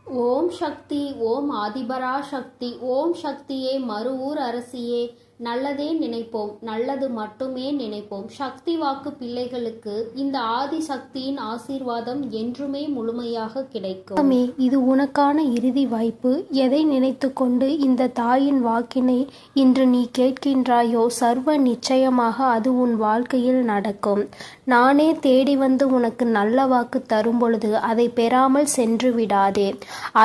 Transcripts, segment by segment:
ஓம் சக்தி. ஓம் ஆதிபரா சக்தி. ஓம் சக்தியே, மறுவூர் அரசியே, நல்லதே நினைப்போம், நல்லது மட்டுமே நினைப்போம். சக்தி வாக்கு பிள்ளைகளுக்கு இந்த ஆதி சக்தியின் ஆசீர்வாதம் என்றுமே முழுமையாக கிடைக்கும். இது உனக்கான இறுதி வாய்ப்பு. எதை நினைத்து கொண்டு இந்த தாயின் வாக்கினை இன்று நீ கேட்கின்றாயோ, சர்வ நிச்சயமாக அது உன் வாழ்க்கையில் நடக்கும். நானே தேடி வந்து உனக்கு நல்ல வாக்கு தரும் பொழுது அதை பெறாமல் சென்று விடாதே.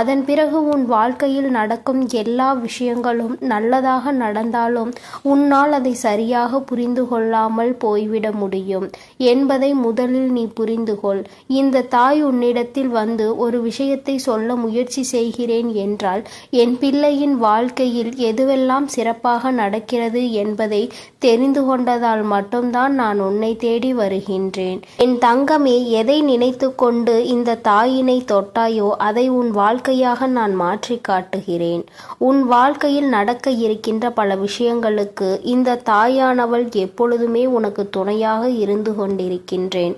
அதன் பிறகு உன் வாழ்க்கையில் நடக்கும் எல்லா விஷயங்களும் நல்லதாக நடந்தாலும் உன்னால் அதை சரியாக புரிந்து கொள்ளாமல் போய்விட முடியும் என்பதை முதலில் நீ புரிந்து கொள். இந்த தாய் உன்னிடத்தில் வந்து ஒரு விஷயத்தை சொல்ல முயற்சி செய்கிறேன் என்றால், என் பிள்ளையின் வாழ்க்கையில் எதுவெல்லாம் சிறப்பாக நடக்கிறது என்பதை தெரிந்து கொண்டதால் மட்டும்தான் நான் உன்னை தேடி வருகின்றேன். என் தங்கமே, எதை நினைத்து கொண்டு இந்த தாயினை தொட்டாயோ அதை உன் வாழ்க்கையாக நான் மாற்றி காட்டுகிறேன். உன் வாழ்க்கையில் நடக்க இருக்கின்ற பல விஷயங்களுக்கு இந்த தாயானவள் எப்பொழுதுமே உனக்கு துணையாக இருந்து கொண்டிருக்கின்றேன்.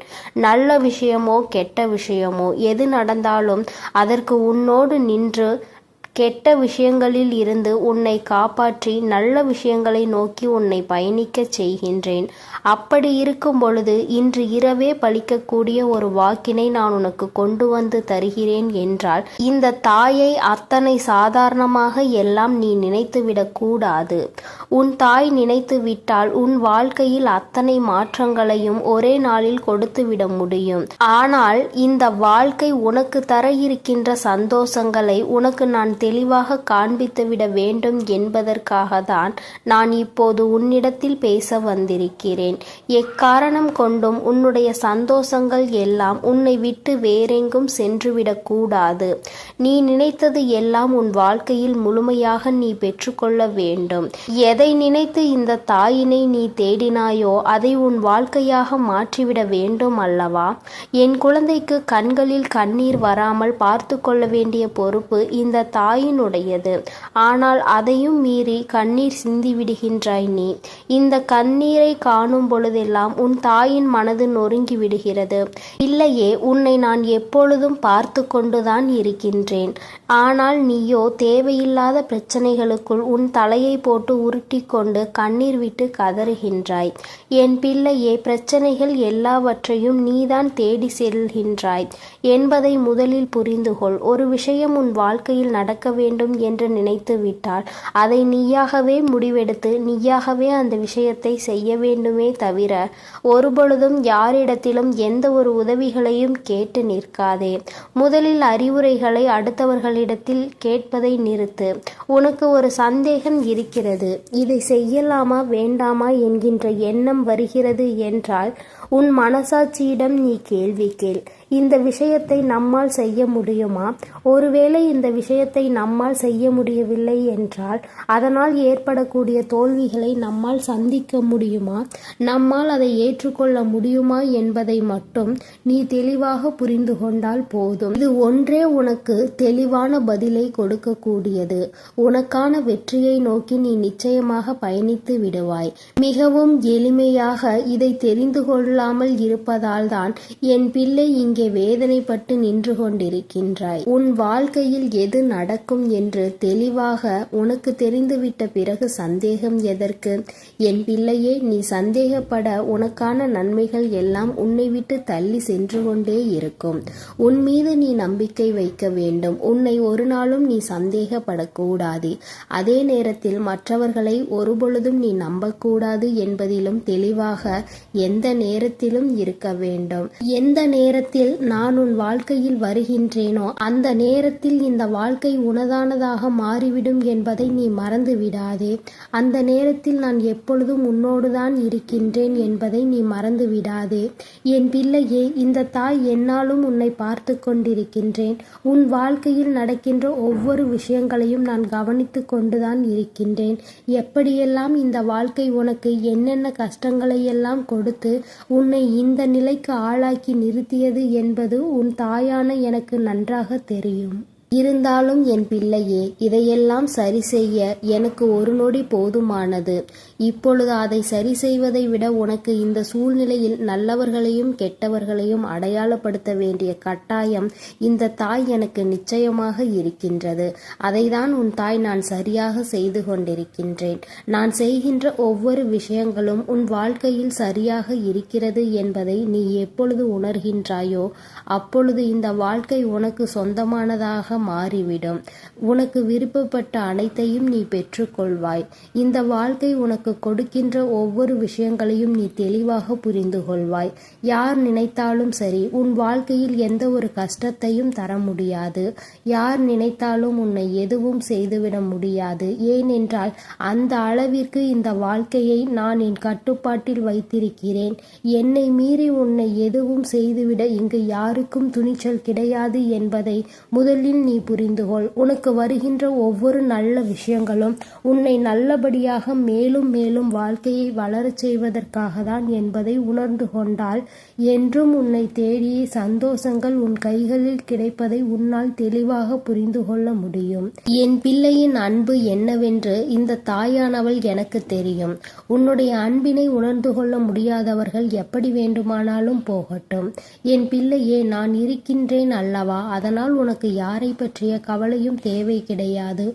நல்ல விஷயமோ கெட்ட விஷயமோ எது நடந்தாலும் அதற்கு உன்னோடு நின்று கெட்ட விஷயங்களில் இருந்து உன்னை காப்பாற்றி நல்ல விஷயங்களை நோக்கி உன்னை பயணிக்கச் செய்கின்றேன். அப்படி இருக்கும் பொழுது இன்று இரவே பலிக்கக்கூடிய ஒரு வாக்கினை நான் உனக்கு கொண்டு வந்து தருகிறேன் என்றால், இந்த தாயை அத்தனை சாதாரணமாக எல்லாம் நீ நினைத்துவிடக் கூடாது. உன் தாய் நினைத்து விட்டால் உன் வாழ்க்கையில் அத்தனை மாற்றங்களையும் ஒரே நாளில் கொடுத்து விட முடியும். ஆனால் இந்த வாழ்க்கை உனக்கு தர இருக்கின்ற சந்தோஷங்களை உனக்கு நான் தெளிவாக காண்பித்துவிட வேண்டும் என்பதற்காக தான் நான் இப்போது உன்னிடத்தில் பேச வந்திருக்கிறேன். எக்காரணம் கொண்டும் உன்னுடைய சந்தோஷங்கள் எல்லாம் உன்னை விட்டு வேறெங்கும் சென்றுவிடக் கூடாது. நீ நினைத்தது எல்லாம் உன் வாழ்க்கையில் முழுமையாக நீ பெற்றுக்கொள்ள வேண்டும். எதை நினைத்து இந்த தாயினை நீ தேடினாயோ அதை உன் வாழ்க்கையாக மாற்றிவிட வேண்டும் அல்லவா? என் குழந்தைக்கு கண்களில் கண்ணீர் வராமல் பார்த்து கொள்ள வேண்டிய பொறுப்பு இந்த தாயினுடையது. ஆனால் அதையும் மீறி கண்ணீர் சிந்திவிடுகின்றாய் நீ. இந்த கண்ணீரை காணும் பொழுதெல்லாம் உன் தாயின் மனது நொறுங்கி விடுகிறது. இல்லையே, உன்னை நான் எப்பொழுதும் பார்த்து கொண்டுதான் இருக்கின்றேன். ஆனால் நீயோ தேவையில்லாத பிரச்சனைகளுக்குள் உன் தலையை போட்டு உருட்டி கொண்டு கண்ணீர் விட்டு கதறுகின்றாய். என் பிள்ளையே, பிரச்சனைகள் எல்லாவற்றையும் நீதான் தேடி செல்கின்றாய் என்பதை முதலில் புரிந்து கொள். ஒரு விஷயம் உன் வாழ்க்கையில் நடக்க வேண்டும் என்று நினைத்து விட்டால் அதை நீயாகவே முடிவெடுத்து நீயாகவே அந்த விஷயத்தை செய்ய வேண்டுமே தவிர ஒருபொழுதும் யாரிடத்திலும் எந்த ஒரு உதவிகளையும் கேட்டு நிற்காதே. முதலில் அறிவுரைகளை அடுத்தவர்களிடத்தில் கேட்பதை நிறுத்து. உனக்கு ஒரு சந்தேகம் இருக்கிறது, இதை செய்யலாமா வேண்டாமா என்கின்ற எண்ணம் வருகிறது என்றால் உன் மனசாட்சியிடம் நீ கேள்வி கேள். இந்த விஷயத்தை நம்மால் செய்ய முடியுமா? ஒருவேளை இந்த விஷயத்தை நம்மால் செய்ய முடியவில்லை என்றால் அதனால் ஏற்படக்கூடிய தோல்விகளை நம்மால் சந்திக்க முடியுமா? நம்மால் அதை ஏற்றுக்கொள்ள முடியுமா என்பதை மட்டும் நீ தெளிவாக புரிந்து கொண்டால் போதும். இது ஒன்றே உனக்கு தெளிவான பதிலை கொடுக்கக்கூடியது. உனக்கான வெற்றியை நோக்கி நீ நிச்சயமாக பயணித்து விடுவாய். மிகவும் எளிமையாக இதை தெரிந்து கொள்ளாமல் இருப்பதால் தான் என் பிள்ளை இங்கே வேதனைப்பட்டு நின்று கொண்டிருக்கின்றாய். உன் வாழ்க்கையில் எது நடக்கும் என்று தெளிவாக உனக்கு தெரிந்துவிட்ட பிறகு சந்தேகம் எதற்கு? என் பிள்ளையே, நீ சந்தேகப்பட உனக்கான நன்மைகள் எல்லாம் உன்னை விட்டு தள்ளி சென்று கொண்டே இருக்கும். உன் மீது நீ நம்பிக்கை வைக்க வேண்டும். உன்னை ஒரு நாளும் நீ சந்தேகப்படக்கூடாது. அதே நேரத்தில் மற்றவர்களை ஒருபொழுதும் நீ நம்பக்கூடாது என்பதிலும் தெளிவாக எந்த நேரத்திலும் இருக்க வேண்டும். எந்த நேரத்தில் நான் உன் வாழ்க்கையில் வருகின்றேனோ அந்த நேரத்தில் இந்த வாழ்க்கை உனதானதாக மாறிவிடும் என்பதை நீ மறந்து விடாதே. அந்த நேரத்தில் நான் எப்பொழுதும் உன்னோடுதான் இருக்கின்றேன் என்பதை நீ மறந்து விடாதே. என் பிள்ளையே, இந்த தாய் என்னாலும் உன்னை பார்த்து கொண்டிருக்கின்றேன். உன் வாழ்க்கையில் நடக்கின்ற ஒவ்வொரு விஷயங்களையும் நான் கவனித்து கொண்டுதான் இருக்கின்றேன். எப்படியெல்லாம் இந்த வாழ்க்கை உனக்கு என்னென்ன கஷ்டங்களை எல்லாம் கொடுத்து உன்னை இந்த நிலைக்கு ஆளாக்கி நிறுத்தியது என்பது உன் தாயான எனக்கு நன்றாக தெரியும். இருந்தாலும் என் பிள்ளையே, இதையெல்லாம் சரி செய்ய எனக்கு ஒரு நொடி போதுமானது. இப்பொழுது அதை சரி செய்வதை விட உனக்கு இந்த சூழ்நிலையில் நல்லவர்களையும் கெட்டவர்களையும் அடையாளப்படுத்த வேண்டிய கட்டாயம் இந்த தாய் எனக்கு நிச்சயமாக இருக்கின்றது. அதைதான் உன் தாய் நான் சரியாக செய்து கொண்டிருக்கின்றேன். நான் செய்கின்ற ஒவ்வொரு விஷயங்களும் உன் வாழ்க்கையில் சரியாக இருக்கிறது என்பதை நீ எப்பொழுது உணர்கின்றாயோ அப்பொழுது இந்த வாழ்க்கை உனக்கு சொந்தமானதாக மாறிவிடும். உனக்கு விருப்பப்பட்ட அனைத்தையும் நீ பெற்றுக்கொள்வாய். இந்த வாழ்க்கை உனக்கு கொடுக்கின்ற ஒவ்வொரு விஷயங்களையும் நீ தெளிவாக புரிந்து கொள்வாய். யார் நினைத்தாலும் சரி, உன் வாழ்க்கையில் எந்த ஒரு கஷ்டத்தையும் தர முடியாது. யார் நினைத்தாலும் உன்னை எதுவும் செய்துவிட முடியாது. ஏனென்றால் அந்த அளவிற்கு இந்த வாழ்க்கையை நான் என் கட்டுப்பாட்டில் வைத்திருக்கிறேன். என்னை மீறி உன்னை எதுவும் செய்துவிட இங்கு யாருக்கும் துணிச்சல் கிடையாது என்பதை முதலில் நீ புரிந்து கொள். உனக்கு வருகின்ற ஒவ்வொரு நல்ல விஷயங்களும் உன்னை நல்லபடியாக மேலும் மேலும் வாழ்க்கையை வளரச் செய்வதற்காக தான் என்பதை உணர்ந்து கொண்டால் என்றும் உன்னை தேடிய சந்தோஷங்கள் உன் கைகளில் கிடைப்பதை உன்னால் தெளிவாக புரிந்து கொள்ள முடியும். என் பிள்ளையின் அன்பு என்னவென்று இந்த தாயானவள் எனக்கு தெரியும். உன்னுடைய அன்பினை உணர்ந்து கொள்ள முடியாதவர்கள் எப்படி வேண்டுமானாலும் போகட்டும். என் பிள்ளையே, நான் இருக்கின்றேன் அல்லவா? அதனால் உனக்கு யாரை பற்றிய கவலையும் தேவை கிடையாது.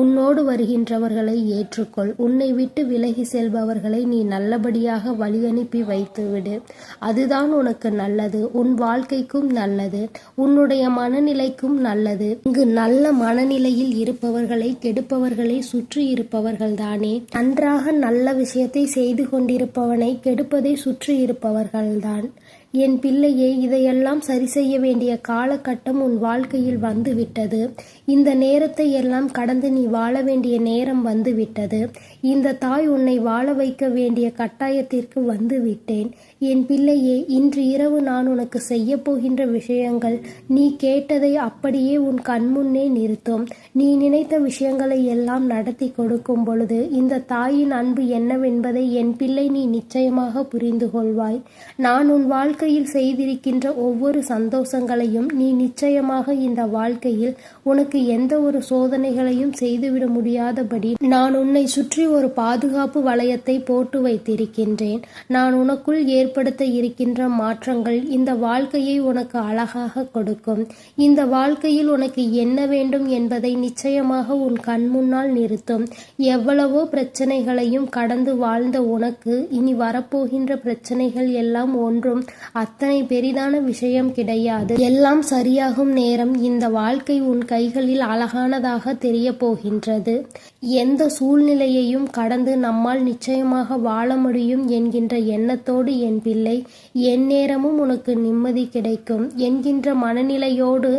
உன்னோடு வருகின்றவர்களை ஏற்றுக்கொள். உன்னை விட்டு விலகி செல்பவர்களை நீ நல்லபடியாக வழி அனுப்பி வைத்துவிடு. அதுதான் உனக்கு நல்லது. உன் வாழ்க்கைக்கும் நல்லது, உன்னுடைய மனநிலைக்கும் நல்லது. இங்கு நல்ல மனநிலையில் இருப்பவர்களை கெடுப்பவர்களை சுற்றி இருப்பவர்கள்தானே. நன்றாக நல்ல விஷயத்தை செய்து கொண்டிருப்பவனை கெடுப்பதை சுற்றி இருப்பவர்கள்தான். என் பிள்ளையே, இதையெல்லாம் சரி செய்ய வேண்டிய காலகட்டம் உன் வாழ்க்கையில் வந்துவிட்டது. இந்த நேரத்தை எல்லாம் கடந்து நீ வாழ வேண்டிய நேரம் வந்துவிட்டது. இந்த தாய் உன்னை வாழ வைக்க வேண்டிய கட்டாயத்திற்கு வந்துவிட்டேன். என் பிள்ளையே, இன்று இரவு நான் உனக்கு செய்ய போகின்ற விஷயங்கள் நீ கேட்டதை அப்படியே உன் கண்முன்னே நிறுத்தும். நீ நினைத்த விஷயங்களை எல்லாம் நடத்தி கொடுக்கும் பொழுது இந்த தாயின் அன்பு என்னவென்பதை என் பிள்ளை நீ நிச்சயமாக புரிந்து கொள்வாய். நான் உன் வாழ்க்கையில் செய்திருக்கின்ற ஒவ்வொரு சந்தோஷங்களையும் நீ நிச்சயமாக இந்த வாழ்க்கையில் உனக்கு எந்த ஒரு சோதனைகளையும் செய்துவிட முடியாதபடி நான் உன்னை சுற்றி ஒரு பாதுகாப்பு வளையத்தை போட்டு வைத்திருக்கின்றேன். நான் உனக்குள் ஏற்படுத்த இருக்கின்ற மாற்றங்கள் இந்த வாழ்க்கையை உனக்கு அழகாக கொடுக்கும். இந்த வாழ்க்கையில் உனக்கு என்ன வேண்டும் என்பதை நிச்சயமாக உன் கண் முன்னால் நிறுத்தும். எவ்வளவோ பிரச்சனைகளையும் கடந்து வாழ்ந்த உனக்கு இனி வரப்போகின்ற பிரச்சனைகள் எல்லாம் ஒன்றும் அத்தனை பெரிதான விஷயம் கிடையாது. எல்லாம் சரியாகும் நேரம் இந்த வாழ்க்கை உன் கைகளில் அழகானதாக தெரிய போகின்றது. எந்த சூழ்நிலையையும் கடந்து நம்மால் நிச்சயமாக வாழ முடியும் என்கின்ற எண்ணத்தோடு என் பிள்ளை, எந்நேரமும் உனக்கு நிம்மதி கிடைக்கும் என்கின்ற மனநிலையோடு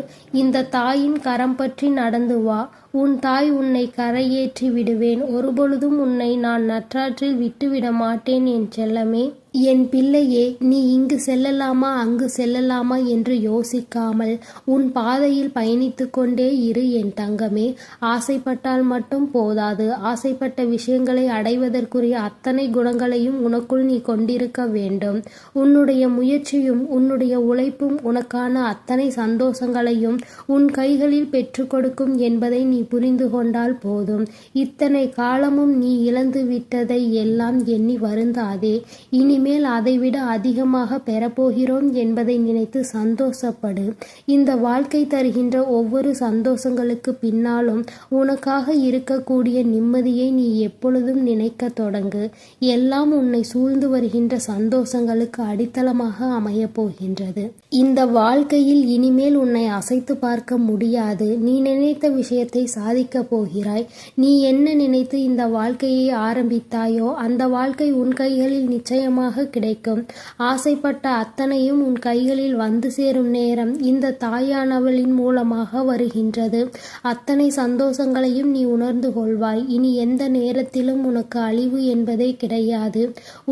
இந்த தாயின் கரம் பற்றி நடந்து வா. உன் தாய் உன்னை கரையேற்றி விடுவேன். ஒருபொழுதும் உன்னை நான் நற்றாற்றில் விட்டுவிட மாட்டேன் என் செல்லமே. என் பிள்ளையே, நீ இங்கு செல்லலாமா அங்கு செல்லலாமா என்று யோசிக்காமல் உன் பாதையில் பயணித்து கொண்டே இரு என் தங்கமே. ஆசைப்பட்டால் மட்டும் போதாது. ஆசைப்பட்ட விஷயங்களை அடைவதற்குரிய அத்தனை குணங்களையும் உனக்குள் நீ கொண்டிருக்க வேண்டும். உன்னுடைய முயற்சியும் உன்னுடைய உழைப்பும் உனக்கான அத்தனை சந்தோஷங்களையும் உன் கைகளில் பெற்று கொடுக்கும் என்பதை நீ புரிந்து கொண்டால் போதும். இத்தனை காலமும் நீ இழந்து விட்டதை எல்லாம் எண்ணி வருந்தாதே. இனிமேல் அதைவிட அதிகமாக பெறப்போகிறோம் என்பதை நினைத்து சந்தோஷப்படு. இந்த வாழ்க்கை தருகின்ற ஒவ்வொரு சந்தோஷங்களுக்கு பின்னாலும் உனக்காக இருக்கக்கூடிய நிம்மதியை நீ எப்பொழுதும் நினைக்க தொடங்கு. எல்லாம் உன்னை சூழ்ந்து வருகின்ற சந்தோஷங்களுக்கு அடித்தளமாக அமையப் போகின்றது. இந்த வாழ்க்கையில் இனிமேல் உன்னை அசைத்து பார்க்க முடியாது. நீ நினைத்த விஷயத்தை சாதிக்கப் போகிறாய். நீ என்ன நினைத்து இந்த வாழ்க்கையை ஆரம்பித்தாயோ அந்த வாழ்க்கை உன் கைகளில் நிச்சயமாக கிடைக்கும். ஆசைப்பட்ட அத்தனையும் உன் கைகளில் வந்து சேரும் நேரம் இந்த தாயானவளின் மூலமாக வருகின்றது. அத்தனை சந்தோஷங்களையும் நீ உணர்ந்து கொள்வாய். இனி எந்த நேரத்திலும் உனக்கு அழிவு என்பதே கிடையாது.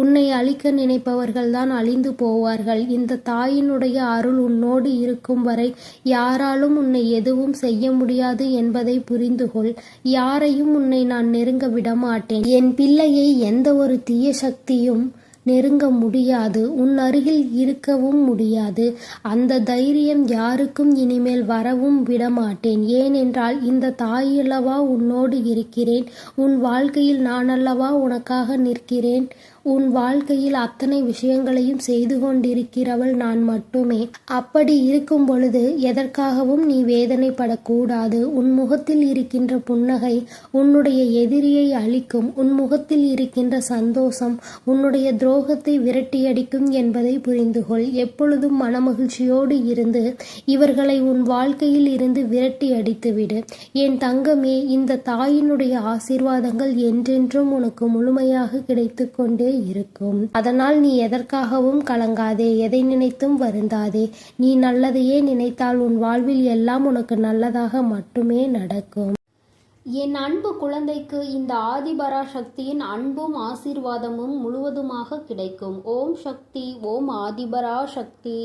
உன்னை அழிக்க நினைப்பவர்கள்தான் அழிந்து போவார்கள். இந்த தாயினுடைய அருள் உன்னோடு இருக்கும் வரை யாராலும் உன்னை எதுவும் செய்ய முடியாது என்பதை புரிந்து கொள். யாரையும் உன்னை நான் நெருங்க விடமாட்டேன். என் பிள்ளையை எந்த ஒரு தீய சக்தியும் நெருங்க முடியாது, உன் அருகில் இருக்கவும் முடியாது. அந்த தைரியம் யாருக்கும் இனிமேல் வரவும் விடமாட்டேன். ஏனென்றால் இந்த தாயல்லவா உன்னோடு இருக்கிறேன். உன் வாழ்க்கையில் நானல்லவா உனக்காக நிற்கிறேன். உன் வாழ்க்கையில் அத்தனை விஷயங்களையும் செய்து கொண்டிருக்கிறவள் நான் மட்டுமே. அப்படி இருக்கும் பொழுது எதற்காகவும் நீ வேதனைப்படக்கூடாது. உன் முகத்தில் இருக்கின்ற புன்னகை உன்னுடைய எதிரியை அழிக்கும். உன் முகத்தில் இருக்கின்ற சந்தோஷம் உன்னுடைய துரோகத்தை விரட்டியடிக்கும் என்பதை புரிந்துகொள். எப்பொழுதும் மனமகிழ்ச்சியோடு இருந்து இவர்களை உன் வாழ்க்கையில் இருந்து விரட்டி அடித்துவிடு. என் தங்கமே, இந்த தாயினுடைய ஆசீர்வாதங்கள் என்றென்றும் உனக்கு முழுமையாக கிடைத்து கொண்டே இருக்கும். அதனால் நீ எதற்காகவும் கலங்காதே, எதை நினைத்தும் வருந்தாதே. நீ நல்லதையே நினைத்தால் உன் வாழ்வில் எல்லாம் உனக்கு நல்லதாக மட்டுமே நடக்கும். என் அன்பு குழந்தைக்கு இந்த ஆதிபராசக்தியின் அன்பும் ஆசீர்வாதமும் முழுவதுமாக கிடைக்கும். ஓம் சக்தி, ஓம் ஆதிபராசக்தி.